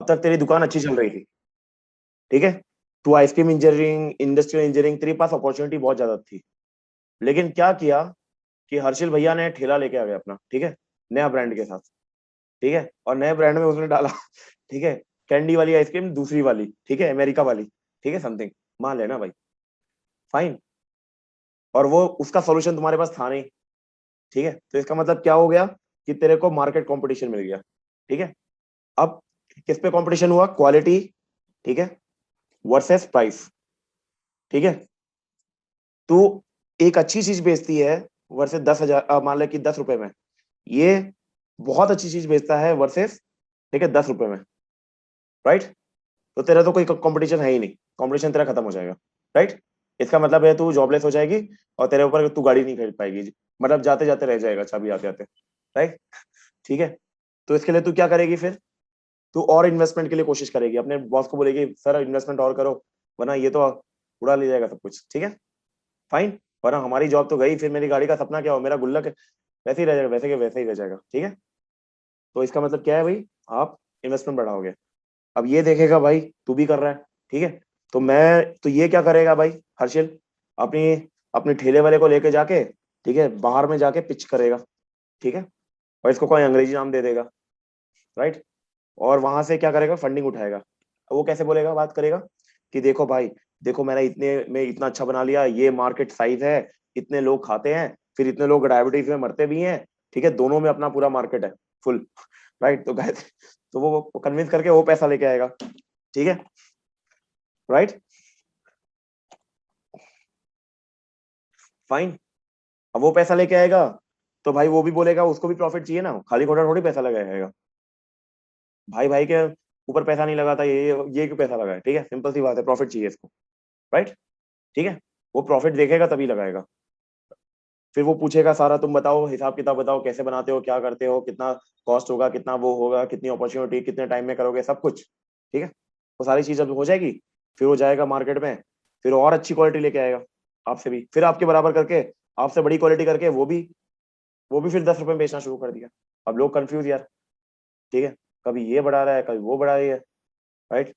तक तेरी दुकान अच्छी चल रही थी, ठीक है, तू आइसक्रीम इंजीनियरिंग, इंडस्ट्रियल इंजीनियरिंग, तेरे पास अपॉर्चुनिटी बहुत ज्यादा थी। लेकिन क्या किया कि हर्षिल भैया ने ठेला लेके आ गया अपना, ठीक है, नया ब्रांड के साथ, ठीक है, और नए ब्रांड में उसने डाला ठीक है, कैंडी वाली आइसक्रीम, दूसरी वाली, ठीक है, अमेरिका वाली, ठीक है, समथिंग, मान लेना भाई, फाइन। और वो उसका सॉल्यूशन तुम्हारे पास था नहीं, ठीक है, तो इसका मतलब क्या हो गया कि तेरे को मार्केट कंपटीशन मिल गया, ठीक है। अब किस पे कंपटीशन हुआ? क्वालिटी, ठीक है, वर्सेस प्राइस, ठीक है। तू एक अच्छी चीज बेचती है वर्सेस 10,000, मान ले कि 10 रुपए में, ये बहुत अच्छी चीज बेचता है वर्सेस, ठीक है, 10 रुपए में, राइट। तो तेरा तो कोई कंपटीशन है ही नहीं, कंपटीशन तेरा खत्म हो जाएगा, राइट। इसका मतलब है तू जॉबलेस हो जाएगी और तेरे ऊपर तू गाड़ी नहीं खरीद पाएगी, मतलब जाते जाते रह जाएगा, चाबी आते आते, राइट, ठीक है। तो इसके लिए तू क्या करेगी फिर? तू और इन्वेस्टमेंट के लिए कोशिश करेगी, अपने बॉस को बोलेगी सर इन्वेस्टमेंट और करो, वरना ये तो उड़ा ले जाएगा सब कुछ, ठीक है, फाइन। वरना हमारी जॉब तो गई, फिर मेरी गाड़ी का सपना क्या हो, मेरा गुल्लक वैसे ही रह जाएगा, वैसे के वैसे ही रह जाएगा, ठीक है। तो इसका मतलब क्या है भाई? आप इन्वेस्टमेंट बढ़ाओगे। अब ये देखेगा भाई तू भी कर रहा है, ठीक है, तो मैं तो ये क्या करेगा भाई हर्षिल? अपनी अपने ठेले वाले को लेके जाके, ठीक है, बाहर में जाके पिच करेगा, ठीक है, और इसको कोई अंग्रेजी नाम दे देगा, राइट। और वहां से क्या करेगा? फंडिंग उठाएगा। वो कैसे बोलेगा, बात करेगा कि देखो भाई, देखो मैंने इतने में इतना अच्छा बना लिया, ये मार्केट साइज है, इतने लोग खाते हैं, फिर इतने लोग डायबिटीज में मरते भी हैं, ठीक है, दोनों में अपना पूरा मार्केट है फुल, राइट। तो गायत्री, तो वो कन्विंस करके वो पैसा लेके आएगा, ठीक है, राइट, फाइन। अब वो पैसा लेके आएगा तो भाई वो भी बोलेगा, उसको भी प्रॉफिट चाहिए ना, खाली खोटा थोड़ी पैसा लगाएगा, भाई भाई के ऊपर पैसा नहीं लगाता, ये क्यों पैसा लगाए, ठीक है, सिंपल सी बात है, प्रॉफिट चाहिए इसको, राइट, ठीक है। वो प्रॉफिट देखेगा तभी लगाएगा। फिर वो पूछेगा सारा, तुम बताओ, हिसाब किताब बताओ, कैसे बनाते हो, क्या करते हो, कितना कॉस्ट होगा, कितना वो होगा, कितनी अपॉर्चुनिटी, कितने टाइम में करोगे, सब कुछ, ठीक है। वो सारी चीज अब हो जाएगी। फिर वो जाएगा मार्केट में, फिर और अच्छी क्वालिटी लेके आएगा आपसे भी, फिर आपके बराबर करके, आपसे बड़ी क्वालिटी करके, वो भी फिर 10 रुपए में बेचना शुरू कर दिया। अब लोग कंफ्यूज यार, ठीक है, कभी ये बढ़ा रहा है, कभी वो बढ़ा रही है, राइट।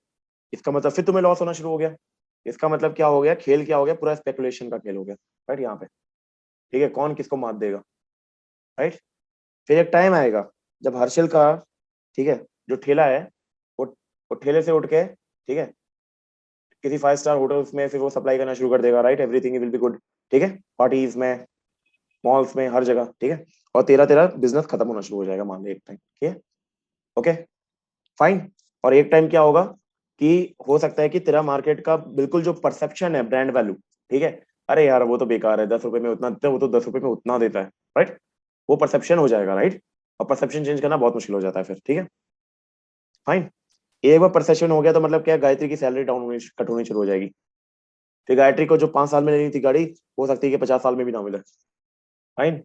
इसका मतलब फिर तुम्हें लॉस होना शुरू हो गया। इसका मतलब क्या हो गया? खेल क्या हो गया? पूरा स्पेकुलेशन का खेल हो गया, राइट, यहाँ पे, ठीक है, कौन किसको मात देगा, राइट। फिर एक टाइम आएगा जब हर्षिल का, ठीक है, जो ठेला है, वो ठेले से उठ के, ठीक है, किसी 5 स्टार होटल्स में फिर वो सप्लाई करना शुरू कर देगा, right, everything will be good, ठीक है, पार्टीज में, मॉल्स में, हर जगह, ठीक है। और तेरा तेरा बिजनेस खत्म होना शुरू हो जाएगा, मान ले एक टाइम, ठीक है, ओके, फाइन। और एक टाइम क्या होगा कि हो सकता है कि तेरा मार्केट का बिल्कुल जो परसेप्शन है, ब्रांड वैल्यू, ठीक है, अरे यार वो तो बेकार है, 10 रुपए में उतना देता है, वो तो 10 रुपए में उतना देता है, राइट, वो परसेप्शन हो जाएगा, राइट। और परसेप्शन चेंज करना बहुत मुश्किल हो जाता है फिर, ठीक है, फाइन। एक बार परसेप्शन हो गया तो मतलब क्या, गायत्री की सैलरी डाउन होनी, कट होनी शुरू हो जाएगी। फिर गायत्री को जो 5 साल में लेनी थी गाड़ी, हो सकती है कि 50 साल में भी ना मिले, फाइन।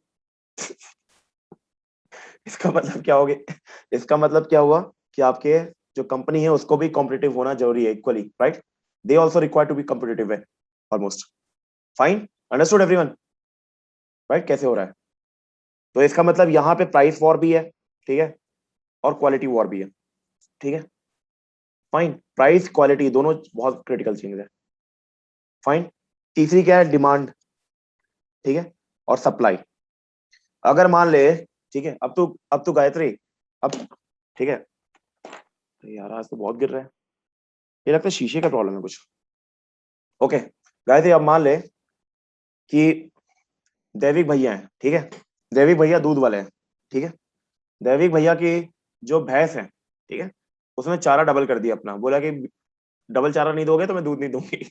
इसका मतलब क्या हो गया? इसका मतलब क्या हुआ कि आपके जो कंपनी है उसको भी कॉम्पिटिटिव होना जरूरी है, equally, right. They also require to be competitive है, almost, fine, understood everyone, right, कैसे हो रहा है? तो इसका मतलब यहाँ पे प्राइस वॉर भी है, ठीक है, और क्वालिटी वॉर भी है, ठीक है, फाइन। प्राइस क्वालिटी दोनों बहुत क्रिटिकल चीज है, फाइन। तीसरी क्या है? डिमांड, ठीक है, और सप्लाई। अगर मान ले, ठीक है, अब तू गायत्री, अब, ठीक है, अरे यार आज तो बहुत गिर रहा है, ये लगता है शीशे का प्रॉब्लम है कुछ, ओके। गायत्री अब मान ले कि दैविक भैया हैं, ठीक है, दैविक भैया दूध वाले हैं, ठीक है, दैविक भैया की जो भैंस है, ठीक है, उसने चारा डबल कर दिया अपना, बोला कि डबल चारा नहीं दोगे तो मैं दूध नहीं दूंगी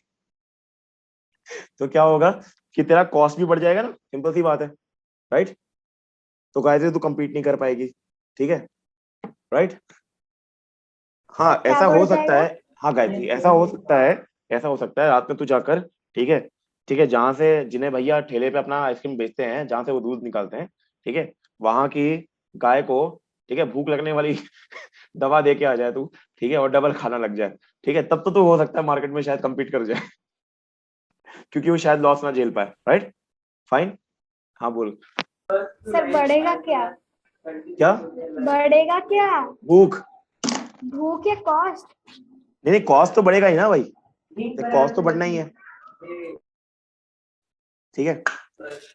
तो क्या होगा कि तेरा कॉस्ट भी बढ़ जाएगा ना, सिंपल सी बात है, राइट। तो गायत्री तू compete नहीं कर पाएगी, ठीक है, राइट। हाँ क्या ऐसा बढ़ हो सकता जाएगा? है, हाँ गायत्री ऐसा हो सकता है, ऐसा हो सकता है रात में तू जाकर, ठीक है, ठीक है, जहां से, जिन्हें भैया ठेले पे अपना आइसक्रीम बेचते हैं, जहां से वो दूध निकालते हैं, ठीक है, वहां की गाय को, ठीक है, भूख लगने वाली दवा दे के आ जाए तू, ठीक है, और डबल खाना लग जाए, ठीक है, तब तो तू हो सकता है मार्केट में शायद compete कर जाए क्योंकि वो शायद लॉस ना झेल पाए, राइट, फाइन। हाँ बोल। सर बढ़ेगा क्या? क्या? बढ़ेगा क्या? भूख। भूख या कॉस्ट? नहीं नहीं, कॉस्ट तो बढ़ेगा ही ना भाई, कॉस्ट तो बढ़ना ही है, ठीक है।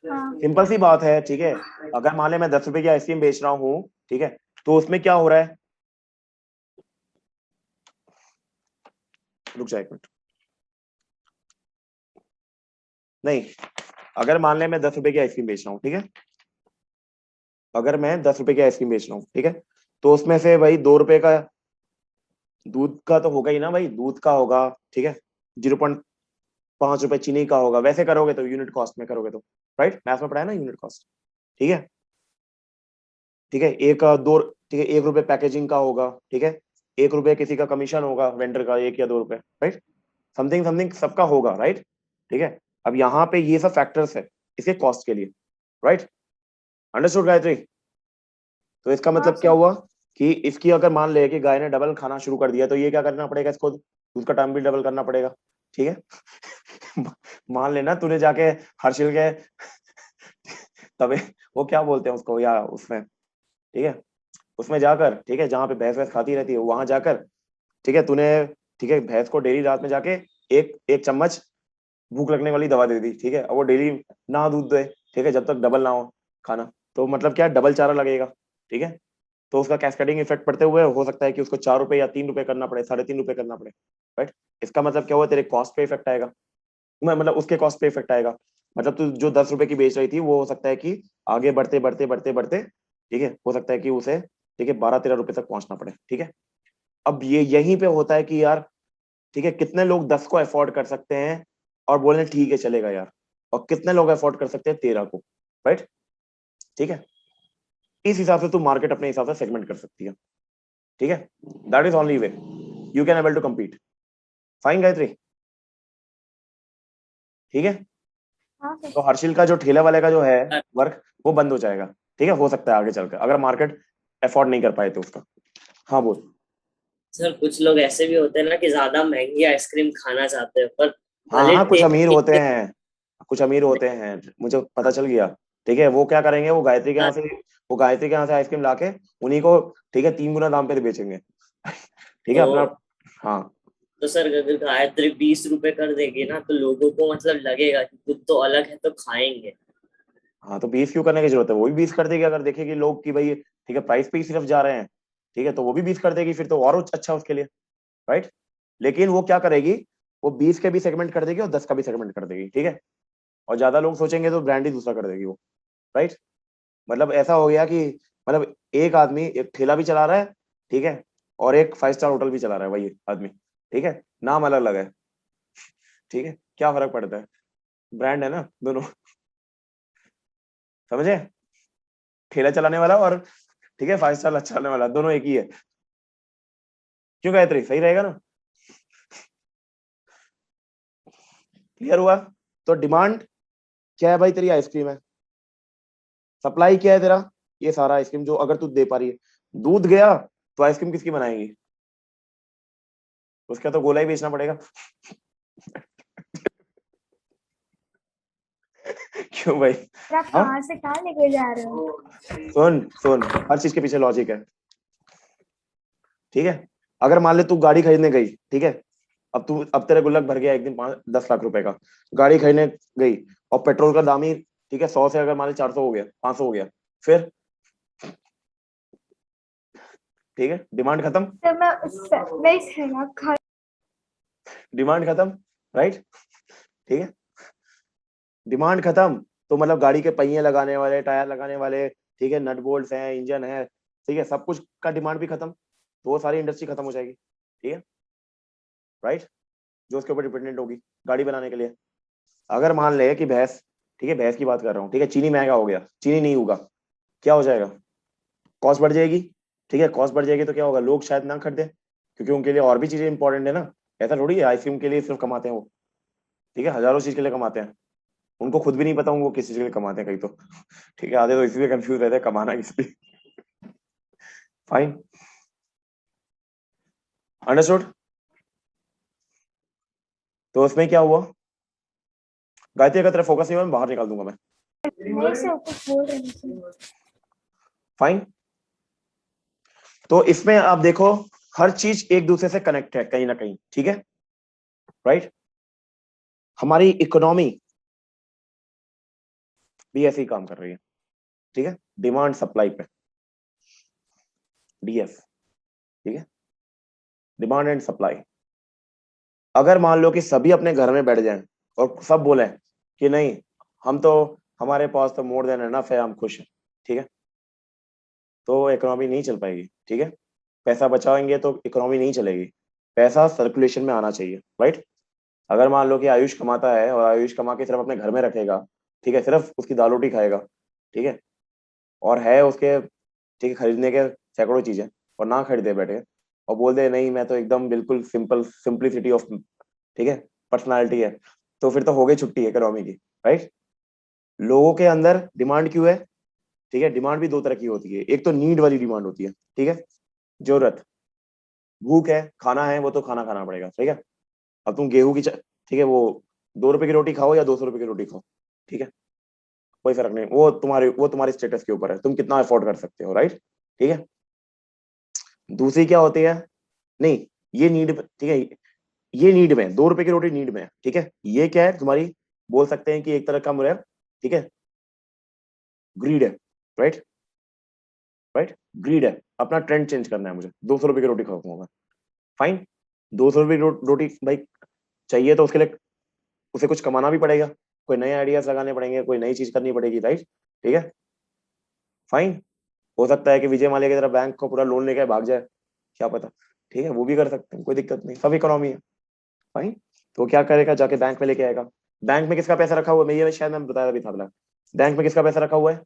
हाँ। सिंपल सी बात है, ठीक है। अगर मान ले मैं 10 रुपए की आइसक्रीम बेच रहा हूँ, ठीक है, तो उसमें क्या हो रहा है, रुक जाए एक मिनट, नहीं, अगर मान ले मैं 10 रुपए की आइसक्रीम बेच रहा हूँ, ठीक है, अगर मैं 10 रुपए की आइसक्रीम बेच रहा हूँ, ठीक है, तो उसमें से भाई 2 रुपए का दूध का तो होगा ही ना भाई, दूध का होगा, ठीक है, 0.5 रुपए चीनी का होगा, वैसे करोगे तो यूनिट कॉस्ट में करोगे तो, राइट, मैथ्स में पढ़ा है ना यूनिट कॉस्ट, ठीक है, ठीक है, एक दो, ठीक है, 1 रुपए पैकेजिंग का होगा, ठीक है, 1 रुपए किसी का कमीशन होगा वेंडर का, 1 या 2 रुपए, राइट, समथिंग समथिंग सबका होगा, राइट, ठीक है। अब यहाँ पे ये सब फैक्टर्स है इसके कॉस्ट के लिए, राइट, अंडरस्टूड गायत्री। तो इसका हाँ मतलब क्या सर। हुआ कि इसकी अगर मान ले कि गाय ने डबल खाना शुरू कर दिया, तो ये क्या करना पड़ेगा, इसको दूध का टाइम भी डबल करना पड़ेगा, ठीक है। मान लेना तूने जाके हर्षिल के तबे, वो क्या बोलते हैं उसको, या उसमें, ठीक है, उसमें जाकर, ठीक है, जहाँ पे भैंस वैंस खाती रहती है वहां जाकर, ठीक है, तूने, ठीक है, भैंस को डेली रात में जाके एक एक चम्मच भूख लगने वाली दवा दे दी, ठीक है, अब वो डेली ना दूध दे, ठीक है, जब तक डबल ना हो खाना, तो मतलब क्या, डबल चारा लगेगा, ठीक है, तो उसका कैस्केडिंग इफेक्ट पड़ते हुए हो सकता है कि उसको 4 रुपए या 3 रुपए करना पड़े, 3.5 रुपए करना पड़े, राइट। इसका मतलब क्या हुआ, तेरे कॉस्ट पे इफेक्ट आएगा, मतलब उसके कॉस्ट पे इफेक्ट आएगा, मतलब तू जो 10 रुपए की बेच रही थी वो हो सकता है कि आगे बढ़ते बढ़ते बढ़ते बढ़ते, ठीक है, हो सकता है कि उसे, ठीक है, 12-13 रुपए तक पहुंचना पड़े, ठीक है। अब ये यहीं पे होता है कि यार, ठीक है, कितने लोग 10 को अफोर्ड कर सकते हैं और बोले ठीक है चलेगा यार, और कितने लोग अफोर्ड कर सकते हैं 13 को, राइट, ठीक है। इस हिसाब से तू मार्केट अपने हिसाब से सेगमेंट कर सकती है, ठीक है, that is only way you can able to compete. Fine Gayatri, ठीक है। हाँ सर। तो हर्षिल का जो ठेला वाले का जो है वर्क, वो बंद हो जाएगा, ठीक है, हो सकता है आगे चलकर अगर मार्केट अफोर्ड नहीं कर पाए तो उसका। हाँ बोल। सर कुछ लोग ऐसे भी होते हैं ना कि ज्यादा महंगी आइसक्रीम खाना चाहते हैं, पर हाँ भले हाँ, कुछ अमीर होते टेस्ट हैं, कुछ अमीर होते हैं, मुझे पता चल गया, ठीक है, वो क्या करेंगे, वो गायत्री के यहाँ से, वो गायत्री के यहाँ से आइसक्रीम लाके उन्हीं को, ठीक है, 3 गुना दाम पे बेचेंगे। ठीक है तो अपना। हाँ तो सर अगर गायत्री 20 रुपए कर देगी ना, तो लोगों को मतलब लगेगा कि कुछ तो अलग है तो खाएंगे। हाँ, तो 20 क्यों करने की जरूरत है, वो भी 20 कर देगी अगर देखेगी लोग कि भाई, ठीक है, प्राइस पे ही सिर्फ जा रहे हैं, ठीक है, तो वो भी 20 कर देगी, फिर तो और अच्छा उसके लिए, राइट। लेकिन वो क्या करेगी, वो 20 के भी सेगमेंट कर देगी और 10 का भी सेगमेंट कर देगी, ठीक है, और ज्यादा लोग सोचेंगे तो ब्रांड ही दूसरा कर देगी वो, राइट। मतलब ऐसा हो गया कि, मतलब एक आदमी एक ठेला भी चला रहा है, ठीक है, और एक 5 स्टार होटल भी चला रहा है वही आदमी, ठीक है, नाम अलग अलग है, ठीक है, क्या फर्क पड़ता है, ब्रांड है ना दोनों। समझे, ठेला चलाने वाला और, ठीक है, 5 स्टार चलाने वाला, दोनों एक ही है। क्यों गायत्री, सही रहेगा ना, क्लियर हुआ। तो डिमांड क्या है भाई, तेरी आइसक्रीम है, सप्लाई क्या है तेरा, ये सारा आइसक्रीम जो अगर तू दे पा रही है, दूध गया तो आइसक्रीम किसकी बनाएगी, उसका तो गोला ही बेचना पड़ेगा। क्यों भाई। आप हाँ, कहाँ से कहाँ लेके जा रहे हो? सुन सुन, हर चीज के पीछे लॉजिक है, ठीक है। अगर मान ले तू गाड़ी खरीदने गई, ठीक है, अब तेरा गुल्लक भर गया एक दिन 5-10 लाख रुपए का, गाड़ी खरीदने गई, और पेट्रोल का दाम ही, ठीक है, 100 से अगर मान ले 400 हो गया, 500 हो गया, फिर, ठीक है, डिमांड खत्म, तो मैं इस खराब खा। डिमांड खत्म, राइट, ठीक है, डिमांड खत्म, तो मतलब गाड़ी के पहिए लगाने वाले, टायर लगाने वाले, ठीक है, नट बोल्ट हैं, इंजन है, ठीक है, सब कुछ का डिमांड भी खत्म, तो वो सारी इंडस्ट्री खत्म हो जाएगी, ठीक है, राइट, जो उसके ऊपर डिपेंडेंट होगी गाड़ी बनाने के लिए। अगर मान ले कि भैंस, ठीक है, भैंस की बात कर रहा हूँ, ठीक है, चीनी महंगा हो गया, चीनी नहीं होगा, क्या हो जाएगा, कॉस्ट बढ़ जाएगी, ठीक है, कॉस्ट बढ़ जाएगी तो क्या होगा, लोग शायद ना खरीदे, क्योंकि उनके लिए और भी चीजें इंपॉर्टेंट है ना, ऐसा थोड़ी है आइसक्रीम के लिए सिर्फ कमाते हैं वो, ठीक है, हजारों चीज के लिए कमाते हैं, उनको खुद भी नहीं पता वो किस चीज के लिए कमाते हैं कहीं तो। ठीक है, आधे तो इसी में कंफ्यूज रहते हैं कमाना किस लिए। Fine, understood. तो उसमें क्या हुआ, गायत्री अगर तेरा फोकस नहीं हुआ मैं बाहर निकाल दूंगा मैं। नहीं सर, कुछ बोल रहे हैं। फाइन, तो इसमें आप देखो, हर चीज एक दूसरे से कनेक्ट है कहीं ना कहीं, ठीक है, राइट। हमारी इकोनॉमी भी ऐसे ही काम कर रही है, ठीक है, डिमांड सप्लाई पे, डीएफ, ठीक है, डिमांड एंड सप्लाई। अगर मान लो कि सभी अपने घर में बैठ जाएं और सब बोले कि नहीं, हम तो, हमारे पास तो मोर देन एनफ है, हम खुश हैं, ठीक है, तो इकोनॉमी नहीं चल पाएगी, ठीक है। पैसा बचाएंगे तो इकोनॉमी नहीं चलेगी, पैसा सर्कुलेशन में आना चाहिए, राइट। अगर मान लो कि आयुष कमाता है और आयुष कमा के सिर्फ अपने घर में रखेगा, ठीक है, सिर्फ उसकी दाल रोटी खाएगा, ठीक है, और है उसके, ठीक है, खरीदने के सैकड़ों चीजें, और ना खरीदे बैठे और बोल दे नहीं मैं तो एकदम बिल्कुल सिंपल, सिंपलिसिटी ऑफ, ठीक है, पर्सनालिटी है, तो फिर तो हो गई छुट्टी इकोनॉमी की, राइट। लोगों के अंदर डिमांड क्यों है, ठीक है, डिमांड भी दो तरह की होती है, एक तो नीड वाली डिमांड होती है, ठीक है, जरूरत, भूख है, खाना है, वो तो खाना खाना पड़ेगा, ठीक है। अब तुम गेहूं की ठीक है, वो 2 रुपए की रोटी खाओ या 200 रुपए की रोटी खाओ, ठीक है, कोई फर्क नहीं, वो तुम्हारे स्टेटस के ऊपर है, तुम कितना अफोर्ड कर सकते हो, राइट, ठीक है। दूसरी क्या होती है, नहीं, ये नीड, ठीक है, ये नीड में, 2 रुपए की रोटी नीड में है, ठीक है, ये क्या है तुम्हारी, बोल सकते हैं कि एक तरह का मुझे, ठीक है, ग्रीड है, राइट, राइट, ग्रीड है, अपना ट्रेंड चेंज करना है मुझे, 200 रुपए की रोटी खाऊंगा, फाइन, 200 रुपए की रोटी भाई चाहिए तो उसके लिए उसे कुछ कमाना भी पड़ेगा, कोई नए आइडियाज लगाने पड़ेंगे, कोई नई चीज करनी पड़ेगी, राइट, ठीक है, फाइन। हो सकता है कि विजय माल्या की तरह बैंक को पूरा लोन लेके भाग जाए, क्या पता, ठीक है, वो भी कर सकते हैं, कोई दिक्कत नहीं, सब इकोनॉमी है, फाइन। तो क्या करेगा, जाके बैंक में लेके आएगा। बैंक में किसका पैसा रखा हुआ है, मैं ये शायद मैं बताया भी था, बैंक में किसका पैसा रखा हुआ है,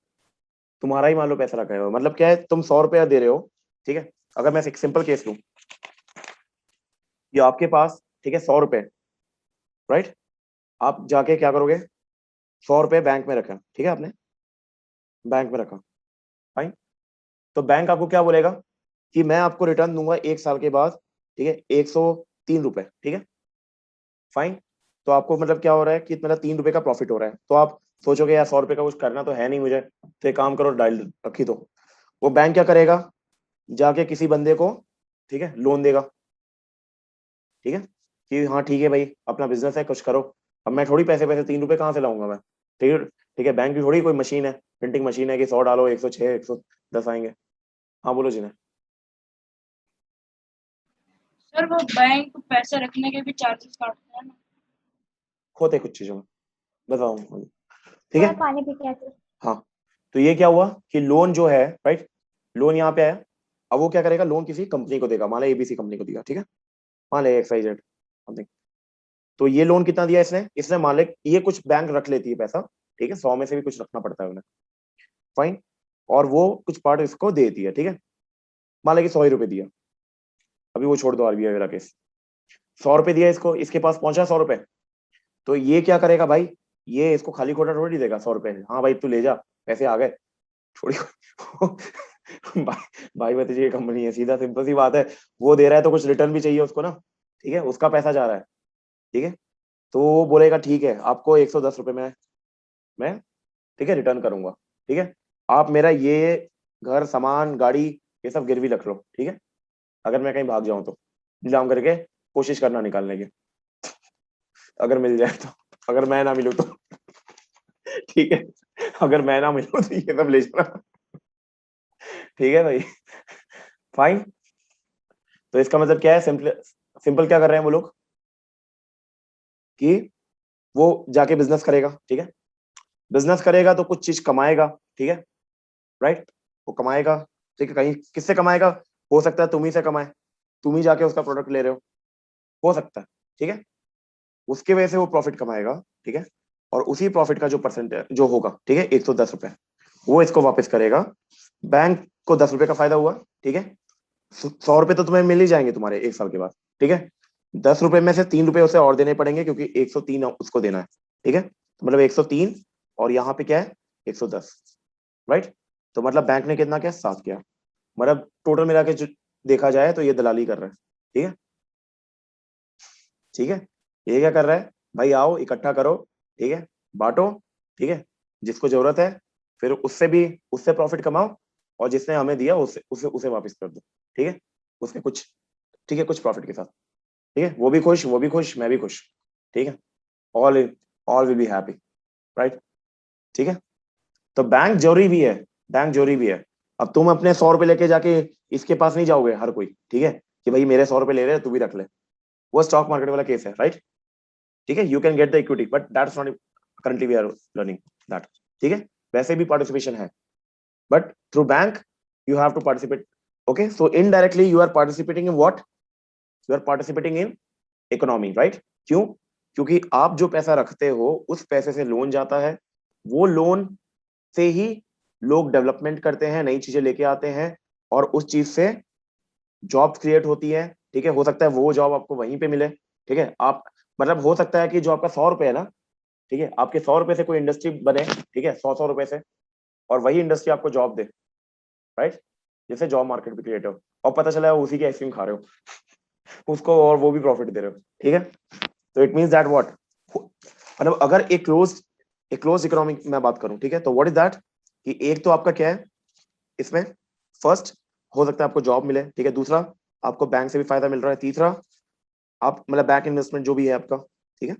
तुम्हारा ही मान लो पैसा रखा है, मतलब क्या है, तुम 100 रुपया दे रहे हो, ठीक है, अगर मैं एक सिंपल केस लूं, ये आपके पास, ठीक है, 100 रुपए, राइट, आप जाके क्या करोगे, 100 रुपए बैंक में रखा, ठीक है, आपने बैंक में रखा, फाइन। तो बैंक आपको क्या बोलेगा कि मैं आपको रिटर्न दूंगा 1 साल के बाद, ठीक है, 103 रुपए, ठीक है, फाइन। तो आपको मतलब क्या हो रहा है कि मतलब 3 रुपए का प्रॉफिट हो रहा है, तो आप सोचोगे यार 100 रुपए का कुछ करना तो है नहीं मुझे, तो एक काम करो, डाल रखी दो। वो बैंक क्या करेगा, जाके किसी बंदे को, ठीक है, लोन देगा, ठीक है, कि हाँ ठीक है भाई अपना बिजनेस है, कुछ करो। अब मैं थोड़ी पैसे पैसे 3 रुपए कहाँ से लाऊंगा मैं, ठीक है, ठीक है, बैंक की थोड़ी कोई मशीन है, प्रिंटिंग मशीन है कि 100 डालो 106 110 आएंगे। हाँ बोलो जी ने। सर वो बैंक पैसे रखने के भी चार्जेस काटते हैं ना। होते कुछ चीजों में, बताओ, ठीक मैं है, पानी पी के आती हूँ। हाँ। तो ये क्या हुआ कि लोन जो है, राइट, लोन यहाँ पे आया, अब वो क्या करेगा, लोन किसी कंपनी को देगा, मान लो एबीसी कंपनी को दिया, ठीक है, मान ले XYZ समथिंग। तो ये लोन कितना दिया इसने, इसने मान ले, ये कुछ बैंक रख लेती है पैसा, ठीक है, 100 में से भी कुछ रखना पड़ता है उन्हें, फाइन, और वो कुछ पार्ट इसको देती है, ठीक है, मान ले कि 100 रुपए दिया, अभी वो छोड़ दो आरबीआई वाला केस, 100 रुपए दिया इसको, इसके पास पहुंचा 100 रुपए, तो ये क्या करेगा भाई, ये इसको खाली खोटा थोड़ी देगा 100 रुपए, हाँ भाई तू ले जा, पैसे आ गए, थोड़ी भाई भतीजे की कंपनी है, सीधा सिंपल सी बात है, वो दे रहा है तो कुछ रिटर्न भी चाहिए उसको ना, ठीक है, उसका पैसा जा रहा है, ठीक है, तो वो बोलेगा ठीक है आपको 110 रुपए में मैं, ठीक है, रिटर्न करूंगा, ठीक है, आप मेरा ये घर सामान गाड़ी ये सब गिरवी रख लो, ठीक है, अगर मैं कहीं भाग जाऊं तो नीलाम करके कोशिश करना निकालने की, अगर मिल जाए तो, अगर मैं ना मिलूं तो ठीक है, अगर मैं ना मिलूं तो ये सब ले जाना, ठीक है भाई, फाइन। तो इसका मतलब क्या है, सिंपल सिंपल क्या कर रहे हैं वो लोग कि वो जाके बिजनेस करेगा, ठीक है, बिजनेस करेगा तो कुछ चीज कमाएगा, ठीक है, राइट, वो कमाएगा, ठीक है, कहीं किससे कमाएगा, हो सकता है तुम ही से कमाए, तुम ही जाके उसका प्रोडक्ट ले रहे हो सकता है, ठीक है, उसके वजह से वो प्रॉफिट कमाएगा, ठीक है, और उसी प्रॉफिट का जो परसेंट जो होगा, ठीक है, 110 रुपए, वो इसको वापस करेगा, बैंक को 10 रुपए का फायदा हुआ, ठीक है, 100 रुपए तो तुम्हें मिल ही जाएंगे तुम्हारे 1 साल के बाद, ठीक है, 10 रुपए में से 3 रुपए उसे और देने पड़ेंगे क्योंकि 103 उसको देना है, ठीक है, तो मतलब 103, और यहाँ पे क्या है 110, राइट, तो मतलब बैंक ने कितना किया, 7 किया, मतलब टोटल मिला के जो देखा जाए तो ये दलाली कर रहा है, ठीक है, ठीक है, ये क्या कर रहा है भाई, आओ इकट्ठा करो, ठीक है, बांटो, ठीक है, जिसको जरूरत है फिर उससे भी, उससे प्रॉफिट कमाओ, और जिसने हमें दिया उसे उसे उसे वापस कर दो, ठीक है, उसके कुछ ठीक है, कुछ प्रॉफिट के साथ, ठीक है, वो भी खुश, मैं भी खुश, ठीक है, all all will be happy, right, ठीक है। तो बैंक जरूरी भी है, बैंक जरूरी भी है। अब तुम अपने 100 रुपए लेके जाके इसके पास नहीं जाओगे हर कोई, ठीक है, कि भाई मेरे 100 रुपए ले रहे हैं तू भी रख ले, वो स्टॉक मार्केट वाला केस है, राइट, ठीक है, you can get the equity but that's not currently we are learning that, ठीक है, वैसे भी पार्टिसिपेशन है but through bank you have to participate, okay, so indirectly you are participating in what, you are participating in economy, right, क्यों, क्योंकि आप जो पैसा रखते हो उस पैसे से लोन जाता है, वो लोन से ही लोग डेवलपमेंट करते हैं, नई चीजें लेके आते हैं और उस चीज से जॉब क्रिएट होती है, ठीक है, हो सकता है वो जॉब आपको वहीं पे मिले, ठीक है, आप मतलब हो सकता है कि जो आपका 100 रुपए है ना, ठीक है, आपके 100 रुपए से कोई इंडस्ट्री बने, ठीक है, 100 रुपए से, और वही इंडस्ट्री आपको जॉब दे, राइट, जैसे जॉब मार्केट भी क्रिएट हो और पता चला है उसी की आइसक्रीम खा रहे हो उसको और वो भी प्रॉफिट दे रहे हो, ठीक है, तो इट मींस दैट व्हाट, मतलब अगर एक क्लोज इकोनॉमिक में बात करूं, ठीक है, तो व्हाट इज दैट कि एक तो आपका क्या है इसमें, फर्स्ट हो सकता है आपको जॉब मिले, ठीक है, दूसरा आपको बैंक से भी फायदा मिल रहा है, तीसरा आप मतलब बैंक इन्वेस्टमेंट जो भी है आपका, ठीक है,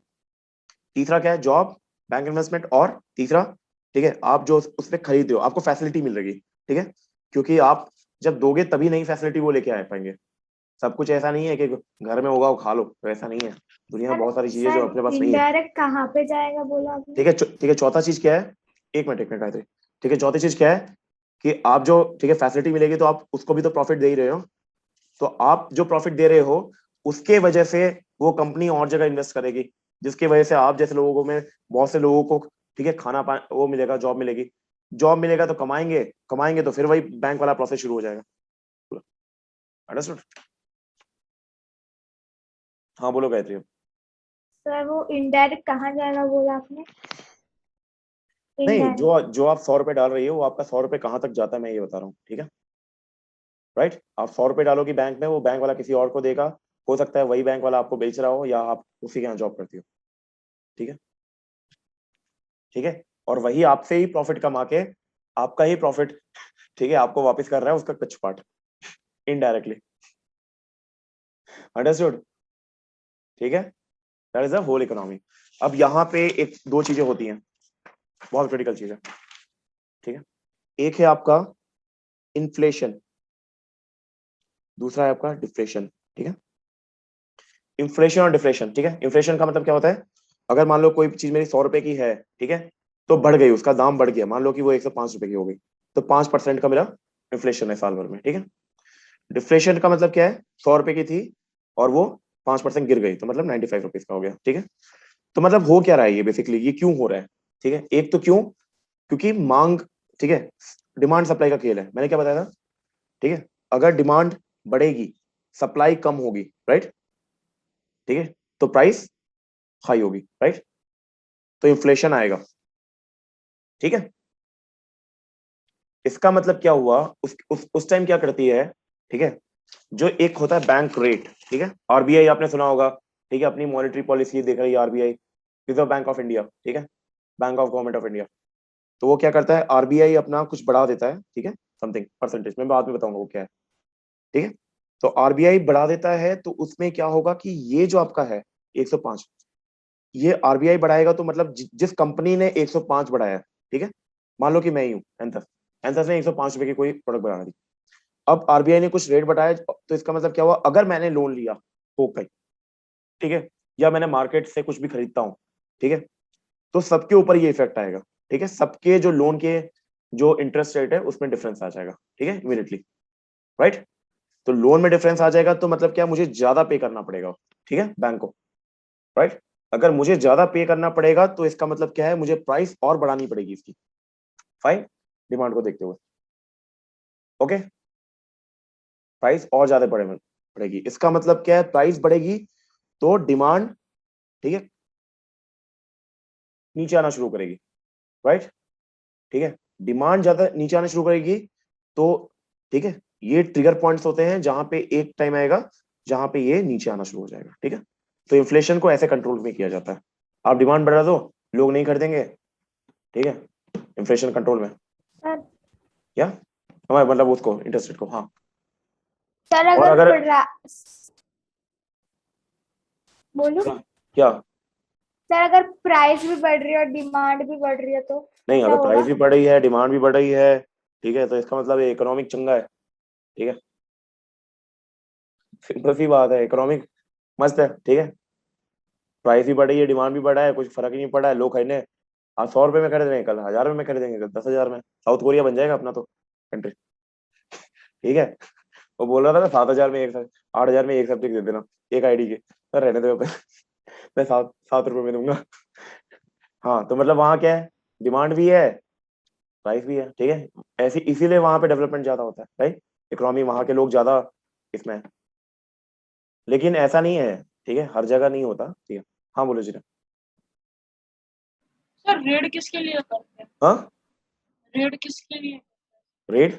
तीसरा क्या है, जॉब, बैंक इन्वेस्टमेंट, और तीसरा, ठीक है, आप जो उस पर खरीदते हो आपको फैसिलिटी मिल रही है, ठीक है, क्योंकि आप जब दोगे तभी नई फैसिलिटी वो लेके आ पाएंगे, सब कुछ ऐसा नहीं है कि घर में होगा वो खा लो, तो ऐसा नहीं है, दुनिया में बहुत सारी चीजें जो अपने पास नहीं है, इनडायरेक्ट कहाँ पे जाएगा बोला आपने? ठीक है, ठीक है, चौथा चीज क्या है, एक मिनट गायत्री, ठीक है, चौथी चीज क्या है कि आप जो, ठीक है, फैसिलिटी मिलेगी तो आप उसको भी तो प्रॉफिट दे ही रहे हो, तो आप जो प्रॉफिट दे रहे हो उसके वजह से वो कंपनी और जगह इन्वेस्ट करेगी, जिसकी वजह से आप जैसे लोगों में बहुत से लोगों को, ठीक है, खाना वो मिलेगा, जॉब मिलेगी, जॉब मिलेगा तो कमाएंगे, कमाएंगे तो फिर वही बैंक वाला प्रोसेस शुरू हो जाएगा, अंडरस्टूड, हाँ बोलो गायत्री। सर वो इनडायरेक्ट कहाँ जाएगा बोला आपने? नहीं, इनडायरेक्ट जो आप 100 रुपए डाल रही हो वो आपका 100 रुपए कहाँ तक जाता है मैं ये बता रहा हूँ, ठीक है, राइट, आप 100 रुपए डालोगी बैंक में, वो बैंक वाला किसी और को देगा, हो सकता है वही बैंक वाला आपको बेच रहा हो या आप उसी के यहाँ जॉब करती हो, ठीक है, ठीक है, और वही आपसे ही प्रॉफिट कमा के आपका ही प्रॉफिट, ठीक है, आपको वापस कर रहा है उसका कुछ पार्ट इनडायरेक्टली, अंडरस्टूड, ठीक है, that is the whole economy. अब यहाँ पे एक दो चीजें होती हैं, बहुत क्रिटिकल चीज है, ठीक है, एक है आपका इन्फ्लेशन, दूसरा है आपका डिफ्लेशन, ठीक है, इन्फ्लेशन और डिफ्लेशन, ठीक है, इन्फ्लेशन का मतलब क्या होता है, अगर मान लो कोई चीज मेरी 100 रुपए की है, ठीक है, तो बढ़ गई, उसका दाम बढ़ गया, मान लो कि वो 105 रुपए की हो गई, तो 5% का मेरा इन्फ्लेशन है साल भर में, ठीक है, डिफ्लेशन का मतलब क्या है, 100 रुपए की थी और वो 5% गिर गई, तो मतलब 95 रुपीज का हो गया, ठीक है, तो मतलब हो क्या रहा है ये बेसिकली, ये क्यों हो रहा है, ठीक है, एक तो क्यों, क्योंकि मांग, ठीक है, डिमांड सप्लाई का खेल है, मैंने क्या बताया था, ठीक है, अगर डिमांड बढ़ेगी सप्लाई कम होगी, राइट, ठीक है, तो प्राइस हाई होगी, राइट, तो इन्फ्लेशन आएगा, ठीक है, इसका मतलब क्या हुआ, उस टाइम क्या करती है, ठीक है, जो एक होता है बैंक रेट, ठीक है, आरबीआई आपने सुना होगा, ठीक है, अपनी मॉनेटरी पॉलिसी देख रही है RBI, reserve bank of India, ठीक है, bank of government of India, तो वो क्या करता है, आरबीआई अपना कुछ बढ़ा देता है, ठीक है, समथिंग परसेंटेज, मैं बाद में बताऊंगा वो क्या है, ठीक है, तो आरबीआई बढ़ा देता है तो उसमें क्या होगा कि ये जो आपका है 105, ये आरबीआई बढ़ाएगा तो मतलब जिस कंपनी ने 105 बढ़ाया, ठीक है, मान लो कि मैं ही हूँ एंथस, एंथस ने 105 रुपए की कोई प्रोडक्ट बना दी, अब आरबीआई ने कुछ रेट बढ़ाया, तो इसका मतलब क्या हुआ, अगर मैंने लोन लिया थोक का, ठीक है, या मैंने मार्केट से कुछ भी खरीदता हूँ, ठीक है, तो सबके ऊपर ये इफेक्ट आएगा, ठीक है, सबके जो लोन के जो इंटरेस्ट रेट है उसमें डिफरेंस आ जाएगा, ठीक है, इमीडिएटली, राइट, तो लोन में डिफरेंस आ जाएगा तो मतलब क्या, मुझे ज्यादा पे करना पड़ेगा, ठीक है, बैंक को, राइट, अगर मुझे ज्यादा पे करना पड़ेगा तो इसका मतलब क्या है, मुझे प्राइस और बढ़ानी पड़ेगी इसकी, फाइन, डिमांड को देखते हुए, ओके, प्राइस और ज्यादा बढ़ेगी, इसका मतलब क्या है, प्राइस बढ़ेगी तो डिमांड, ठीक है, नीचे आना शुरू करेगी, राइट, ठीक है, डिमांड ज्यादा नीचे आना शुरू करेगी तो, ठीक है, ये ट्रिगर पॉइंट्स होते हैं जहां पे एक टाइम आएगा जहां पे ये नीचे आना शुरू हो जाएगा, ठीक है, तो इन्फ्लेशन को ऐसे कंट्रोल में किया जाता है, आप डिमांड बढ़ा दो, लोग नहीं खरीदेंगे, ठीक है, इन्फ्लेशन कंट्रोल में, सर। क्या हमारे मतलब उसको इंटरेस्ट रेट को, हाँ, सर और अगर अगर बढ़ा बोलूं क्या? सर, अगर प्राइस भी बढ़ रही है और डिमांड भी बढ़ रही है तो नहीं, क्या अगर प्राइस होगा? भी बढ़ रही है, डिमांड भी बढ़ रही है, ठीक है, तो इसका मतलब इकोनॉमिक चंगा है। ठीक है, सिंपल सी बात है, इकोनॉमिक मस्त है। ठीक है, प्राइस भी बढ़ रही है, डिमांड भी बढ़ा है, कुछ फर्क ही नहीं पड़ा है। लोग खरीदने आज 100 रुपए में खरीद रहे हैं, कल 1000 में खरीदेंगे, कल 10,000 में। साउथ कोरिया बन जाएगा अपना तो कंट्री। ठीक है, वो बोल रहा था मैं 7,000 में एक 8,000 में एक सब्जेक्ट दे देना एक आईडी के। सर रहने दो, मैं 7 रुपए में दूंगा। हाँ, तो मतलब वहाँ क्या है, डिमांड भी है, प्राइस भी है। ठीक है, ऐसी इसीलिए वहां पे डेवलपमेंट ज्यादा होता है, राइट। इकोनॉमी वहां के लोग ज्यादा इसमें है। लेकिन ऐसा नहीं है, ठीक है, हर जगह नहीं होता। ठीक है, हाँ बोलो जी। सर रेड किसके लिए करते हैं? हाँ, रेड किसके लिए? Rate.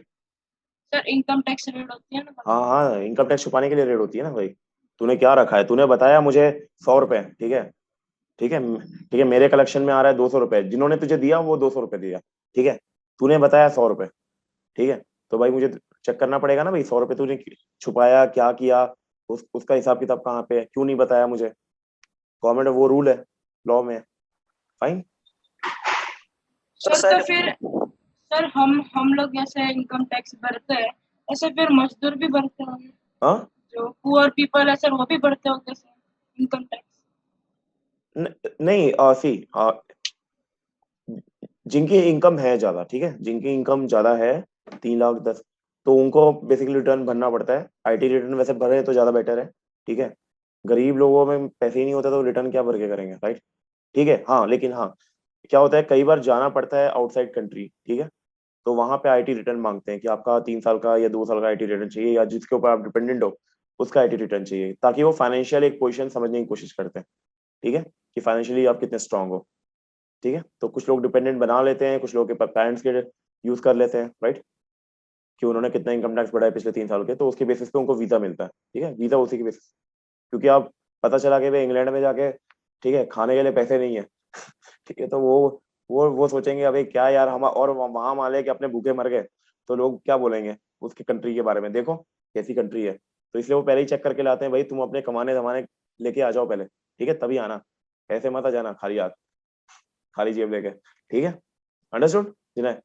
Sir income tax raid होती है ना। हाँ हाँ, इनकम टैक्स छुपाने के लिए रेट होती है ना भाई। तूने क्या रखा है, तूने बताया मुझे 100 रुपए। ठीक है, ठीक है, ठीक है, मेरे कलेक्शन में आ रहा है 200 रुपए, जिन्होंने तुझे दिया वो 200 रुपए दिया। ठीक है, तूने बताया 100 रुपए। ठीक है, तो भाई मुझे चेक करना पड़ेगा ना भाई, 100 रुपए तूने छुपाया क्या किया, उसका हिसाब किताब कहाँ पे है, क्यों नहीं बताया मुझे। गवर्नमेंट वो रूल है, लॉ में। फाइन। सर तो फिर सर हम लोग जैसे इनकम टैक्स भरते हैं, ऐसे फिर मजदूर भी भरते होंगे, हाँ, जो पुअर पीपल है सर वो भी भरते होंगे सर इनकम टैक्स। नहीं, सी, जिनकी इनकम है ज्यादा, ठीक है, जिनकी इनकम ज्यादा है 3 लाख 10, तो उनको बेसिकली रिटर्न भरना पड़ता है। आईटी रिटर्न वैसे भरे तो ज्यादा बेटर है। ठीक है, गरीब लोगों में पैसे ही नहीं होते तो रिटर्न क्या भर के करेंगे, राइट। ठीक है, हाँ, लेकिन हाँ, क्या होता है, कई बार जाना पड़ता है आउटसाइड कंट्री। ठीक है, तो वहां पे आईटी रिटर्न मांगते हैं कि आपका 3 साल का या 2 साल का आईटी रिटर्न चाहिए, या जिसके ऊपर आप डिपेंडेंट हो उसका आईटी रिटर्न चाहिए, ताकि वो फाइनेंशियल एक पोजीशन समझने की कोशिश करते हैं। ठीक है, कि फाइनेंशियली आप कितने स्ट्रांग हो। ठीक है, तो कुछ लोग डिपेंडेंट बना लेते हैं, कुछ लोग के पेरेंट्स के यूज कर लेते हैं, राइट, कि उन्होंने कितना इनकम टैक्स बढ़ाया पिछले 3 साल के, तो उसके बेसिस पे उनको वीजा मिलता है। ठीक है, वीजा उसी के बेसिस, क्योंकि आप पता चला कि भाई इंग्लैंड में जाके, ठीक है, खाने के लिए पैसे नहीं है। ठीक है, तो वो सोचेंगे अभी क्या यार, हम और वहां मान ले कि अपने भूखे मर गए, तो लोग क्या बोलेंगे उसकी कंट्री के बारे में, देखो कैसी कंट्री है। तो इसलिए वो पहले ही चेक करके लाते हैं, भाई तुम अपने कमाने धमाने लेके आ जाओ पहले। ठीक है, तभी आना, ऐसे मत आ जाना खाली हाथ, खाली जेब लेके। ठीक है, अंडरस्टूड जिन्हें।